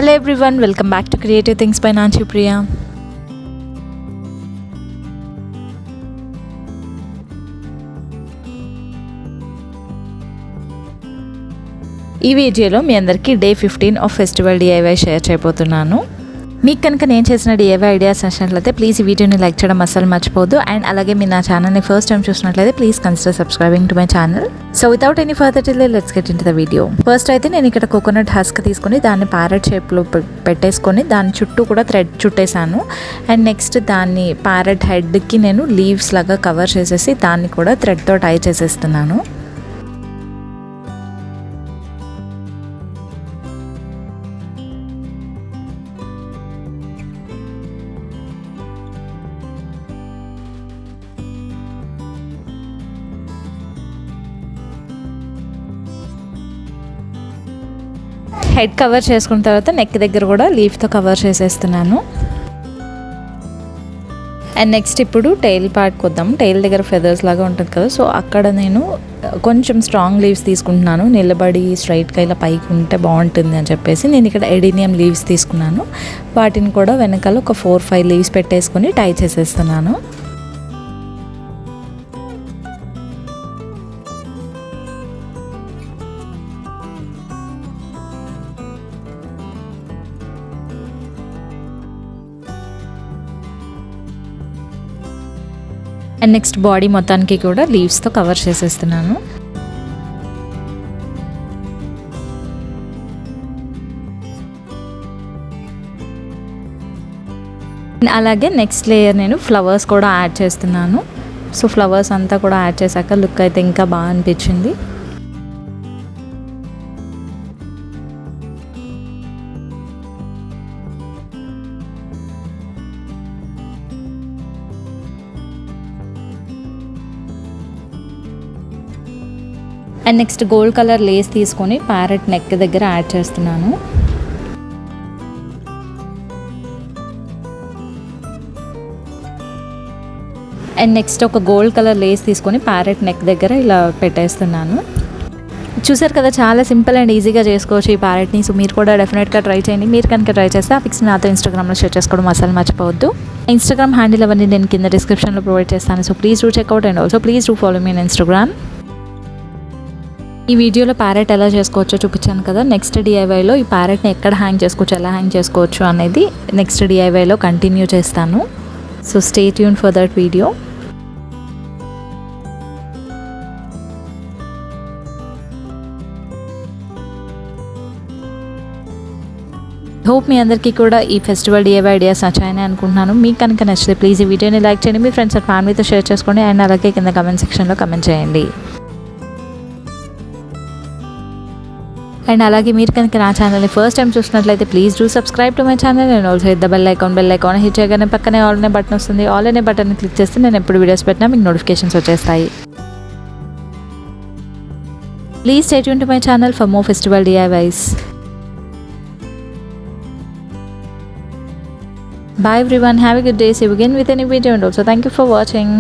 Hello everyone, welcome back to Creative Things by Nanchi, Priya. ఈ వీడియోలో మీ అందరికీ day 15 of festival DIY share చేయబోతున్నాను. మీకు కనుక నేను చేసిన DIY ఐడియాస్ నచ్చినట్లయితే ప్లీజ్ ఈ వీడియోని లైక్ చేయడం అస్సలు మర్చిపోవద్దు. అండ్ అలాగే మీరు నా ఛానల్ని ఫస్ట్ టైం చూసినట్లయితే please consider subscribing to my channel. So without any further delay let's get into the video. First అయితే నేను ఇక్కడ కోకోనట్ హస్క్ తీసుకొని దాన్ని ప్యారెట్ షేప్లో పెట్టేసుకొని దాని చుట్టూ కూడా థ్రెడ్ చుట్టేసాను. అండ్ నెక్స్ట్ దాన్ని ప్యారెట్ హెడ్కి నేను లీవ్స్ లాగా కవర్ చేసేసి దాన్ని కూడా థ్రెడ్తో టై చేసేస్తున్నాను. హెడ్ కవర్ చేసుకున్న తర్వాత నెక్ దగ్గర కూడా లీఫ్తో కవర్ చేసేస్తున్నాను. అండ్ నెక్స్ట్ ఇప్పుడు టెయిల్ పార్ట్కి వద్దాం. టెయిల్ దగ్గర ఫెదర్స్ లాగా ఉంటుంది కదా, సో అక్కడ నేను కొంచెం స్ట్రాంగ్ లీవ్స్ తీసుకుంటున్నాను. నిలబడి స్ట్రైట్గా ఇలా పైకి ఉంటే బాగుంటుంది అని చెప్పేసి నేను ఇక్కడ ఎడీనియం లీవ్స్ తీసుకున్నాను. వాటిని కూడా వెనకాల ఒక 4-5 లీవ్స్ పెట్టేసుకొని టై చేసేస్తున్నాను. అండ్ నెక్స్ట్ బాడీ మొత్తానికి కూడా లీవ్స్తో కవర్ చేసేస్తున్నాను. అలాగే నెక్స్ట్ లేయర్ నేను ఫ్లవర్స్ కూడా యాడ్ చేస్తున్నాను. సో ఫ్లవర్స్ అంతా కూడా యాడ్ చేశాక లుక్ అయితే ఇంకా బాగా అనిపించింది. And next gold colour Lay's తీసుకొని ప్యారెట్ నెక్ దగ్గర యాడ్ చేస్తున్నాను. అండ్ నెక్స్ట్ ఒక గోల్డ్ కలర్ లేస్ తీసుకొని ప్యారెట్ నెక్ దగ్గర ఇలా పెట్టేస్తున్నాను. చూసారు కదా, చాలా సింపుల్ అండ్ ఈజీగా చేసుకోవచ్చు ఈ ప్యారెట్ని. సో మీరు కూడా డెఫినెట్గా ట్రై చేయండి. మీరు కనుక ట్రై చేస్తే ఆ పిక్స్ నాతో ఇన్స్టాగ్రామ్లో షేర్ చేసుకోవడం అసలు మర్చిపోవద్దు. ఇన్స్టాగ్రామ్ హ్యాండిల్ అవన్నీ నేను కింద డిస్క్రిప్షన్లో ప్రొవైడ్ చేస్తాను. So please do checkout and also please do follow me in Instagram. ఈ వీడియోలో ప్యారెట్ ఎలా చేసుకోవచ్చో చూపించాను కదా. నెక్స్ట్ DIYలో ఈ ప్యారెట్ని ఎక్కడ హ్యాంగ్ చేసుకోవచ్చు, ఎలా హ్యాంగ్ చేసుకోవచ్చు అనేది నెక్స్ట్ DIYలో కంటిన్యూ చేస్తాను. So stay tune for that video. Hope మీ అందరికీ కూడా ఈ ఫెస్టివల్ DIY ఐడియాస్ నచ్చాయని అనుకుంటున్నాను. మీకు కనుక నచ్చితే ప్లీజ్ ఈ వీడియోని లైక్ చేయండి, మీ ఫ్రెండ్స్ అండ్ ఫ్యామిలీతో షేర్ చేసుకోండి. అండ్ అలాగే కింద కమెంట్ సెక్షన్లో కమెంట్ చేయండి. అండ్ అలాగే మీరు కనుక నా ఛానల్ని ఫస్ట్ టైం చూసినట్లయితే please do subscribe to my channel and also hit the bell icon hit చేయగానే పక్కనే ఆల్ అనే బటన్ వస్తుంది. ఆల్ అనే బటన్ని క్లిక్ చేస్తే నేను ఎప్పుడు వీడియోస్ పెట్టినా మీకు నోటిఫికేషన్స్ వచ్చేస్తాయి. Please stay tune to my channel for more festival DIYs. Bye everyone, have a good day. See you again with a new video and also thank you for watching.